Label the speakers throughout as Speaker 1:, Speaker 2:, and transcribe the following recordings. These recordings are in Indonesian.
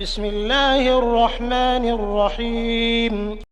Speaker 1: بسم الله الرحمن الرحيم.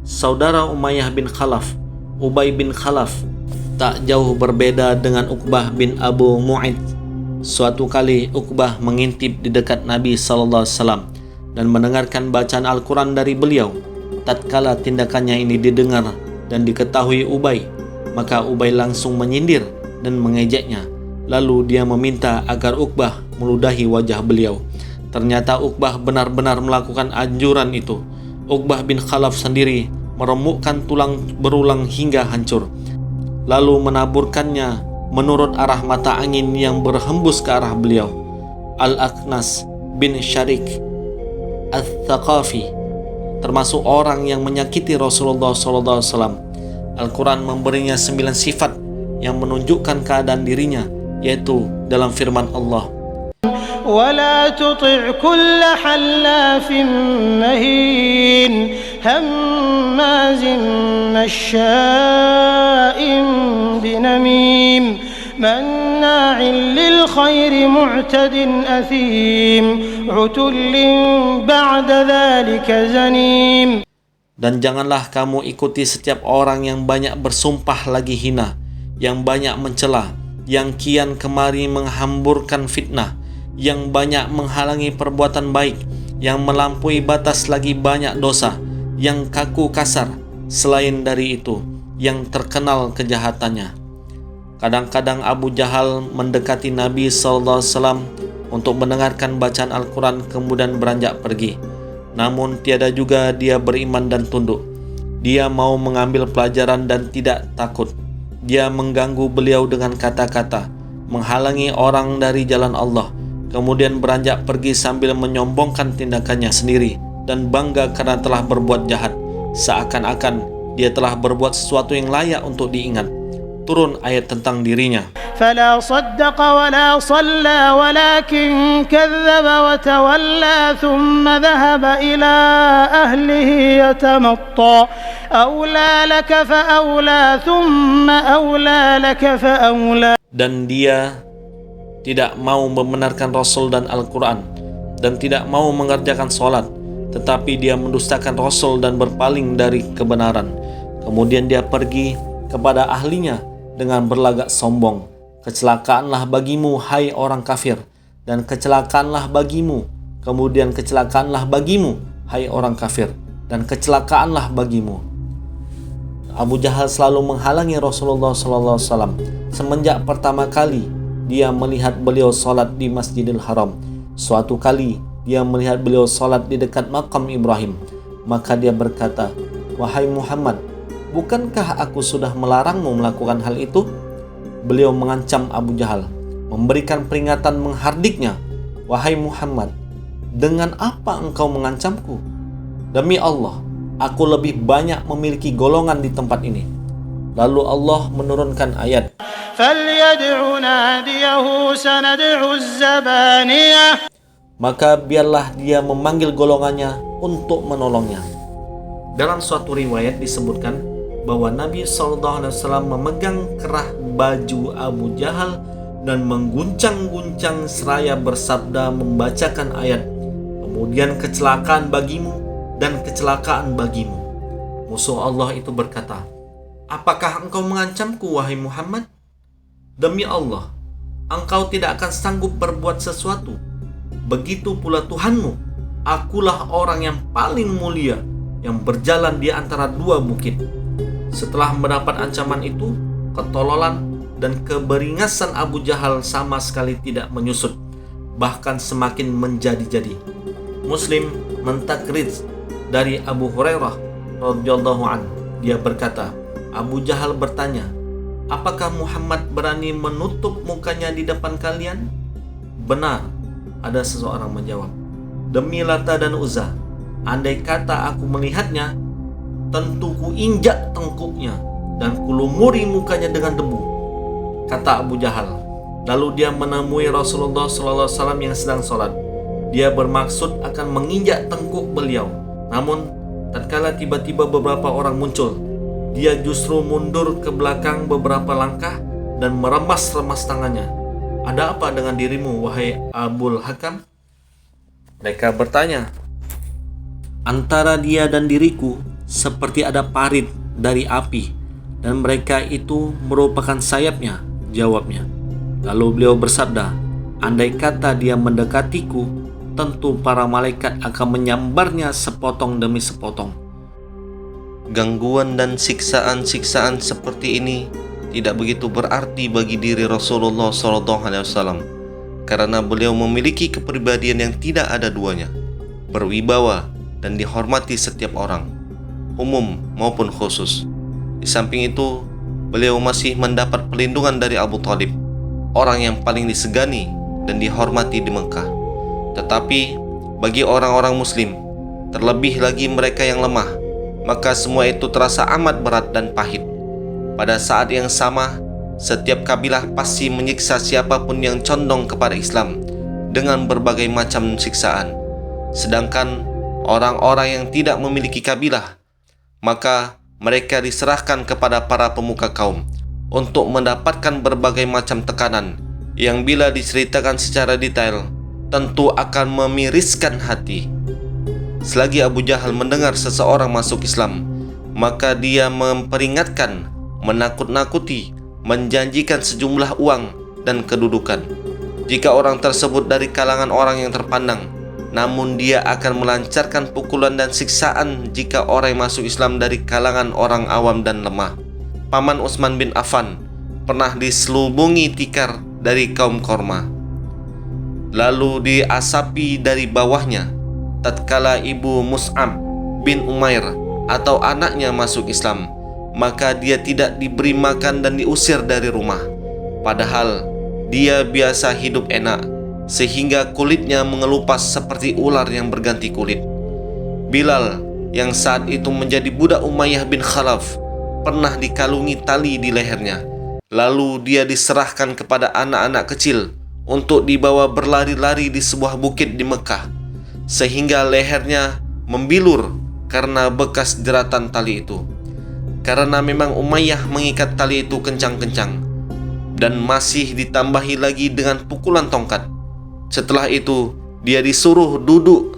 Speaker 2: Saudara Umayyah bin Khalaf, Ubay bin Khalaf, tak jauh berbeda dengan Uqbah bin Abu Mu'ayth. Suatu kali Uqbah mengintip di dekat Nabi SAW dan mendengarkan bacaan Al-Quran dari beliau. Tatkala tindakannya ini didengar dan diketahui Ubay, maka Ubay langsung menyindir dan mengejeknya. Lalu dia meminta agar Uqbah meludahi wajah beliau. Ternyata Uqbah benar-benar melakukan anjuran itu. Uqbah bin Khalaf sendiri meremukkan tulang berulang hingga hancur, lalu menaburkannya menurut arah mata angin yang berhembus ke arah beliau. Al-Aqnas bin Syarik Al-Thaqafi termasuk orang yang menyakiti Rasulullah SAW. Al-Quran memberinya 9 sifat yang menunjukkan keadaan dirinya, yaitu dalam firman Allah,
Speaker 1: ولا تطع كل حلاف مهين هماز مشاء بنميم مناع للخير معتد أثيم عتل بعد ذلك زنيم.
Speaker 2: Dan janganlah kamu ikuti setiap orang yang banyak bersumpah lagi hina, yang banyak mencela, yang kian kemari menghamburkan fitnah, yang banyak menghalangi perbuatan baik, yang melampaui batas lagi banyak dosa, yang kaku kasar, selain dari itu, yang terkenal kejahatannya. Kadang-kadang Abu Jahal mendekati Nabi SAW untuk mendengarkan bacaan Al-Quran kemudian beranjak pergi. Namun tiada juga dia beriman dan tunduk. Dia mau mengambil pelajaran dan tidak takut. Dia mengganggu beliau dengan kata-kata, menghalangi orang dari jalan Allah, kemudian beranjak pergi sambil menyombongkan tindakannya sendiri dan bangga karena telah berbuat jahat, seakan-akan dia telah berbuat sesuatu yang layak untuk diingat. Turun ayat tentang dirinya.
Speaker 1: فلا صدق ولا صلى ولكن كذب وتولى ثم ذهب إلى أهله يتمطى أولى لك فأولى ثم أولى لك فأولى.
Speaker 2: Dan dia tidak mau membenarkan Rasul dan Al-Quran, dan tidak mau mengerjakan sholat, tetapi dia mendustakan Rasul dan berpaling dari kebenaran. Kemudian dia pergi kepada ahlinya dengan berlagak sombong. Kecelakaanlah bagimu, hai orang kafir, dan kecelakaanlah bagimu, kemudian kecelakaanlah bagimu, hai orang kafir, dan kecelakaanlah bagimu. Abu Jahal selalu menghalangi Rasulullah SAW semenjak pertama kali dia melihat beliau sholat di Masjidil Haram. Suatu kali dia melihat beliau sholat di dekat makam Ibrahim. Maka dia berkata, "Wahai Muhammad, bukankah aku sudah melarangmu melakukan hal itu?" Beliau mengancam Abu Jahal, memberikan peringatan menghardiknya, "Wahai Muhammad, dengan apa engkau mengancamku? Demi Allah, aku lebih banyak memiliki golongan di tempat ini." Lalu Allah menurunkan ayat,
Speaker 1: فَلْيَدْعُ نَادِيَهُ سَنَدْعُ الزَّبَانِيَةَ.
Speaker 2: maka biarlah dia memanggil golongannya untuk menolongnya. Dalam suatu riwayat disebutkan bahwa Nabi SAW memegang kerah baju Abu Jahal dan mengguncang-guncang seraya bersabda membacakan ayat, "Kemudian kecelakaan bagimu dan kecelakaan bagimu." Musuh Allah itu berkata, "Apakah engkau mengancamku, wahai Muhammad? Demi Allah, engkau tidak akan sanggup berbuat sesuatu. Begitu pula Tuhanmu, akulah orang yang paling mulia yang berjalan di antara dua bukit." Setelah mendapat ancaman itu, ketololan dan keberingasan Abu Jahal sama sekali tidak menyusut, bahkan semakin menjadi-jadi. Muslim mentakrid dari Abu Hurairah radhiyallahu anhu. Dia berkata, Abu Jahal bertanya, "Apakah Muhammad berani menutup mukanya di depan kalian?" "Benar," ada seseorang menjawab. "Demi Lata dan Uzza, andai kata aku melihatnya, tentu ku injak tengkuknya dan kulumuri mukanya dengan debu," kata Abu Jahal. Lalu dia menemui Rasulullah SAW yang sedang sholat. Dia bermaksud akan menginjak tengkuk beliau. Namun tatkala tiba-tiba beberapa orang muncul, dia justru mundur ke belakang beberapa langkah dan meremas-remas tangannya. "Ada apa dengan dirimu, wahai Abul Hakam?" Mereka bertanya. "Antara dia dan diriku seperti ada parit dari api, dan mereka itu merupakan sayapnya," jawabnya. Lalu beliau bersabda, "Andai kata dia mendekatiku, tentu para malaikat akan menyambarnya sepotong demi sepotong."
Speaker 3: Gangguan dan siksaan-siksaan seperti ini tidak begitu berarti bagi diri Rasulullah SAW, karena beliau memiliki kepribadian yang tidak ada duanya, berwibawa dan dihormati setiap orang, umum maupun khusus. Di samping itu, beliau masih mendapat perlindungan dari Abu Thalib, orang yang paling disegani dan dihormati di Mekah. Tetapi bagi orang-orang muslim, terlebih lagi mereka yang lemah, maka semua itu terasa amat berat dan pahit. Pada saat yang sama, setiap kabilah pasti menyiksa siapapun yang condong kepada Islam dengan berbagai macam siksaan. Sedangkan orang-orang yang tidak memiliki kabilah, maka mereka diserahkan kepada para pemuka kaum untuk mendapatkan berbagai macam tekanan yang bila diceritakan secara detail tentu akan memiriskan hati. Selagi Abu Jahal mendengar seseorang masuk Islam, maka dia memperingatkan, menakut-nakuti, menjanjikan sejumlah uang dan kedudukan. Jika orang tersebut dari kalangan orang yang terpandang, namun dia akan melancarkan pukulan dan siksaan jika orang yang masuk Islam dari kalangan orang awam dan lemah. Paman Utsman bin Affan pernah diselubungi tikar dari kaum Korma, lalu diasapi dari bawahnya. Tatkala ibu Mus'ab bin Umair atau anaknya masuk Islam, maka dia tidak diberi makan dan diusir dari rumah, padahal dia biasa hidup enak, sehingga kulitnya mengelupas seperti ular yang berganti kulit. Bilal yang saat itu menjadi budak Umayyah bin Khalaf pernah dikalungi tali di lehernya, lalu dia diserahkan kepada anak-anak kecil untuk dibawa berlari-lari di sebuah bukit di Mekah, sehingga lehernya membilur karena bekas jeratan tali itu. Karena memang Umayyah mengikat tali itu kencang-kencang, dan masih ditambahi lagi dengan pukulan tongkat. Setelah itu, dia disuruh duduk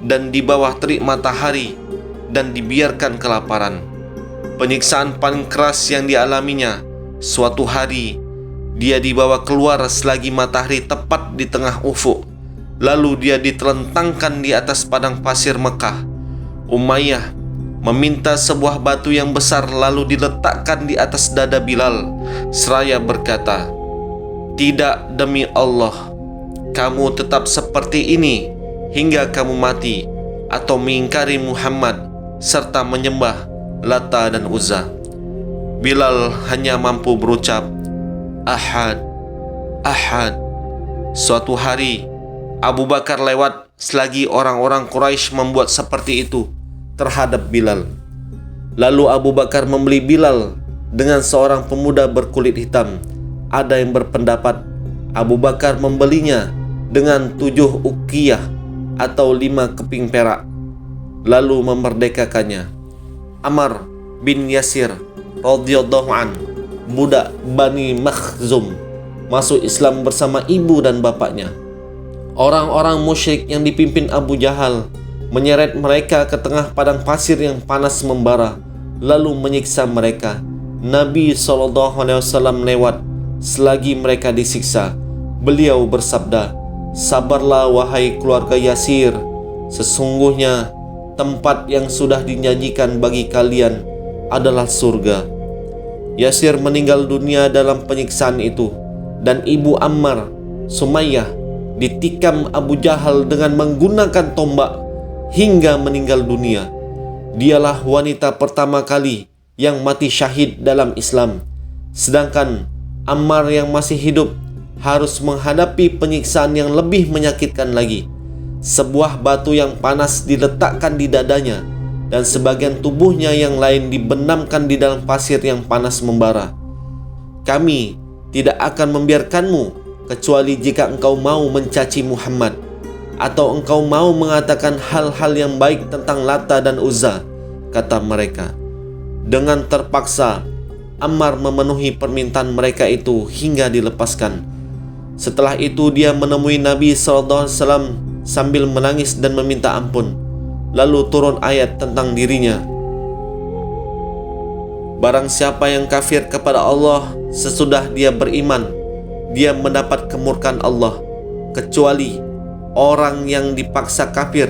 Speaker 3: dan di bawah terik matahari dan dibiarkan kelaparan. Penyiksaan paling keras yang dialaminya, suatu hari dia dibawa keluar selagi matahari tepat di tengah ufuk. Lalu dia ditelentangkan di atas padang pasir Mekah. Umayyah meminta sebuah batu yang besar lalu diletakkan di atas dada Bilal, seraya berkata, "Tidak, demi Allah, kamu tetap seperti ini hingga kamu mati atau mengingkari Muhammad serta menyembah Lata dan Uzza." Bilal hanya mampu berucap, "Ahad, Ahad." Suatu hari Abu Bakar lewat selagi orang-orang Quraisy membuat seperti itu terhadap Bilal. Lalu Abu Bakar membeli Bilal dengan seorang pemuda berkulit hitam. Ada yang berpendapat Abu Bakar membelinya dengan 7 uqiyah atau 5 keping perak, lalu memerdekakannya. Ammar bin Yasir radhiyallahu an, budak Bani Makhzum, masuk Islam bersama ibu dan bapaknya. Orang-orang musyrik yang dipimpin Abu Jahal menyeret mereka ke tengah padang pasir yang panas membara, lalu menyiksa mereka. Nabi SAW lewat selagi mereka disiksa. Beliau bersabda, "Sabarlah wahai keluarga Yasir, sesungguhnya tempat yang sudah dijanjikan bagi kalian adalah surga." Yasir meninggal dunia dalam penyiksaan itu, dan ibu Ammar, Sumayyah, ditikam Abu Jahal dengan menggunakan tombak hingga meninggal dunia. Dialah wanita pertama kali yang mati syahid dalam Islam. Sedangkan Ammar yang masih hidup harus menghadapi penyiksaan yang lebih menyakitkan lagi. Sebuah batu yang panas diletakkan di dadanya, dan sebagian tubuhnya yang lain dibenamkan di dalam pasir yang panas membara. "Kami tidak akan membiarkanmu kecuali jika engkau mau mencaci Muhammad, atau engkau mau mengatakan hal-hal yang baik tentang Lata dan Uzza," kata mereka. Dengan terpaksa, Ammar memenuhi permintaan mereka itu hingga dilepaskan. Setelah itu dia menemui Nabi SAW sambil menangis dan meminta ampun. Lalu turun ayat tentang dirinya. Barang siapa yang kafir kepada Allah sesudah dia beriman, dia mendapat kemurkaan Allah, kecuali orang yang dipaksa kafir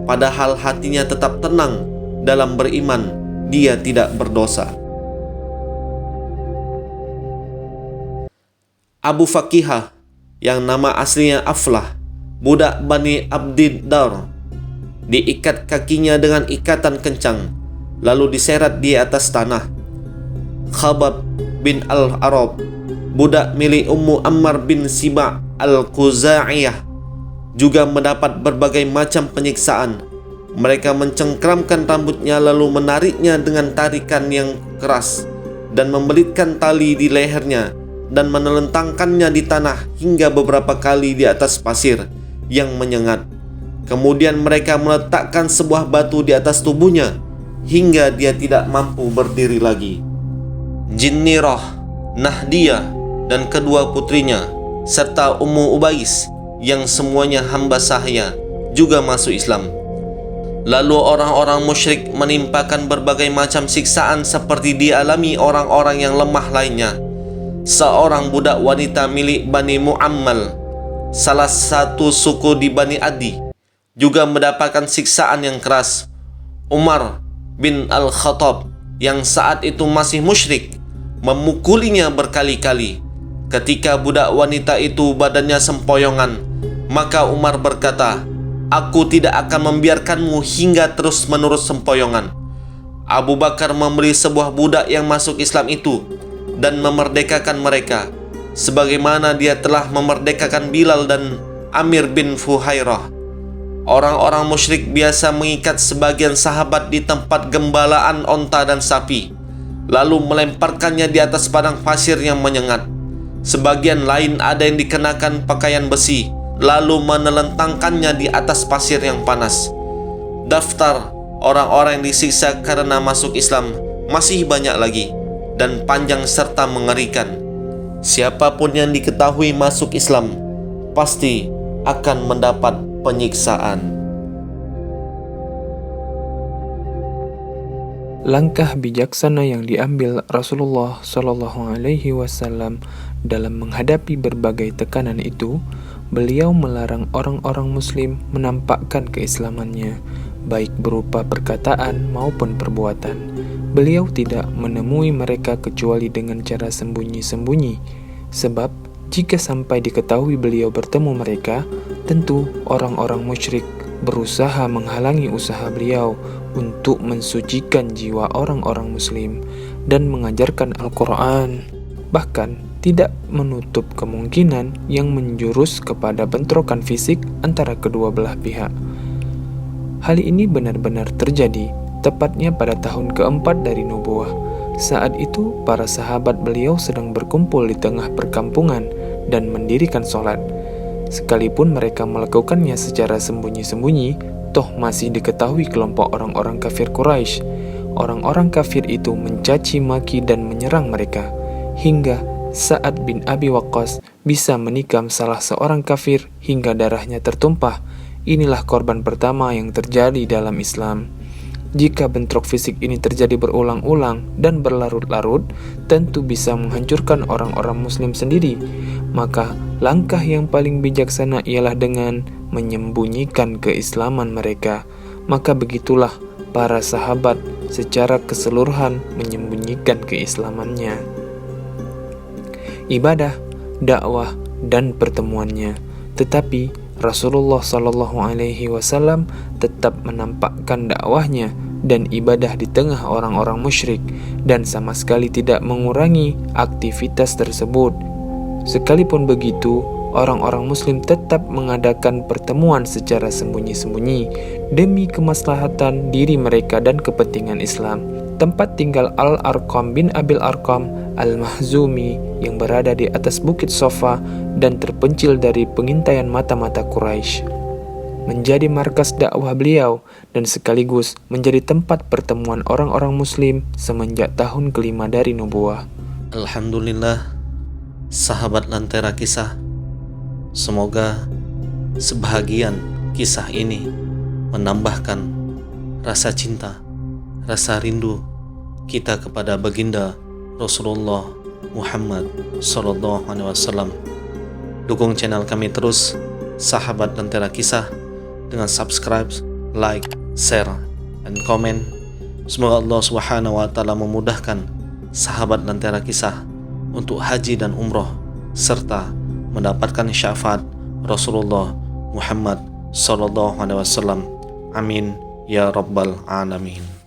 Speaker 3: padahal hatinya tetap tenang dalam beriman, dia tidak berdosa. Abu Fakihah yang nama aslinya Aflah, budak Bani Abdiddar, diikat kakinya dengan ikatan kencang, lalu diseret di atas tanah. Khabab bin Al-Arab, budak milik Ummu Ammar bin Siba' Al-Khuza'iyah, juga mendapat berbagai macam penyiksaan. Mereka mencengkramkan rambutnya lalu menariknya dengan tarikan yang keras dan membelitkan tali di lehernya dan menelentangkannya di tanah hingga beberapa kali di atas pasir yang menyengat. Kemudian mereka meletakkan sebuah batu di atas tubuhnya hingga dia tidak mampu berdiri lagi. Jinnirah, Nahdiyah dan kedua putrinya serta Ummu Ubais yang semuanya hamba sahaya juga masuk Islam. Lalu orang-orang musyrik menimpakan berbagai macam siksaan seperti dialami orang-orang yang lemah lainnya. Seorang budak wanita milik Bani Mu'ammal, salah satu suku di Bani Adi, juga mendapatkan siksaan yang keras. Umar bin Al-Khattab yang saat itu masih musyrik memukulinya berkali-kali. Ketika budak wanita itu badannya sempoyongan, maka Umar berkata, "Aku tidak akan membiarkanmu hingga terus-menerus sempoyongan." Abu Bakar membeli sebuah budak yang masuk Islam itu dan memerdekakan mereka, sebagaimana dia telah memerdekakan Bilal dan Amir bin Fuhairah. Orang-orang musyrik biasa mengikat sebagian sahabat di tempat gembalaan onta dan sapi, lalu melemparkannya di atas padang pasir yang menyengat. Sebagian lain ada yang dikenakan pakaian besi, lalu menelentangkannya di atas pasir yang panas. Daftar orang-orang yang disiksa karena masuk Islam masih banyak lagi dan panjang serta mengerikan. Siapapun yang diketahui masuk Islam pasti akan mendapat penyiksaan.
Speaker 4: Langkah bijaksana yang diambil Rasulullah Shallallahu Alaihi Wasallam dalam menghadapi berbagai tekanan itu, beliau melarang orang-orang Muslim menampakkan keislamannya, baik berupa perkataan maupun perbuatan. Beliau tidak menemui mereka kecuali dengan cara sembunyi-sembunyi, sebab jika sampai diketahui beliau bertemu mereka, tentu orang-orang musyrik berusaha menghalangi usaha beliau untuk mensucikan jiwa orang-orang Muslim dan mengajarkan Al-Quran. Bahkan tidak menutup kemungkinan yang menjurus kepada bentrokan fisik antara kedua belah pihak. Hal ini benar-benar terjadi tepatnya pada tahun keempat dari nubuah. Saat itu para sahabat beliau sedang berkumpul di tengah perkampungan dan mendirikan sholat. Sekalipun mereka melakukannya secara sembunyi-sembunyi, toh masih diketahui kelompok orang-orang kafir Quraisy. Orang-orang kafir itu mencaci maki dan menyerang mereka, hingga Sa'ad bin Abi Waqqas bisa menikam salah seorang kafir hingga darahnya tertumpah. Inilah korban pertama yang terjadi dalam Islam. Jika bentrok fisik ini terjadi berulang-ulang dan berlarut-larut, tentu bisa menghancurkan orang-orang Muslim sendiri. Maka langkah yang paling bijaksana ialah dengan menyembunyikan keislaman mereka. Maka begitulah para sahabat secara keseluruhan menyembunyikan keislamannya. Ibadah, dakwah, dan pertemuannya. Tetapi Rasulullah Shallallahu Alaihi Wasallam tetap menampakkan dakwahnya dan ibadah di tengah orang-orang musyrik dan sama sekali tidak mengurangi aktivitas tersebut. Sekalipun begitu, orang-orang Muslim tetap mengadakan pertemuan secara sembunyi-sembunyi demi kemaslahatan diri mereka dan kepentingan Islam. Tempat tinggal Al-Arqam bin Abil Arqam Al-Mahzumi yang berada di atas bukit Sofa dan terpencil dari pengintaian mata-mata Quraisy. menjadi markas dakwah beliau dan sekaligus menjadi tempat pertemuan orang-orang muslim semenjak tahun kelima dari nubuah.
Speaker 3: Alhamdulillah, sahabat Lentera Kisah, semoga sebahagian kisah ini menambahkan rasa cinta, rasa rindu kita kepada baginda Rasulullah Muhammad SAW. Dukung channel kami terus, sahabat Lentera Kisah, dengan subscribe, like, share, dan komen. Semoga Allah Subhanahu wa Ta'ala memudahkan sahabat Lentera Kisah untuk haji dan umroh serta mendapatkan syafaat Rasulullah Muhammad SAW. Amin ya rabbal alamin.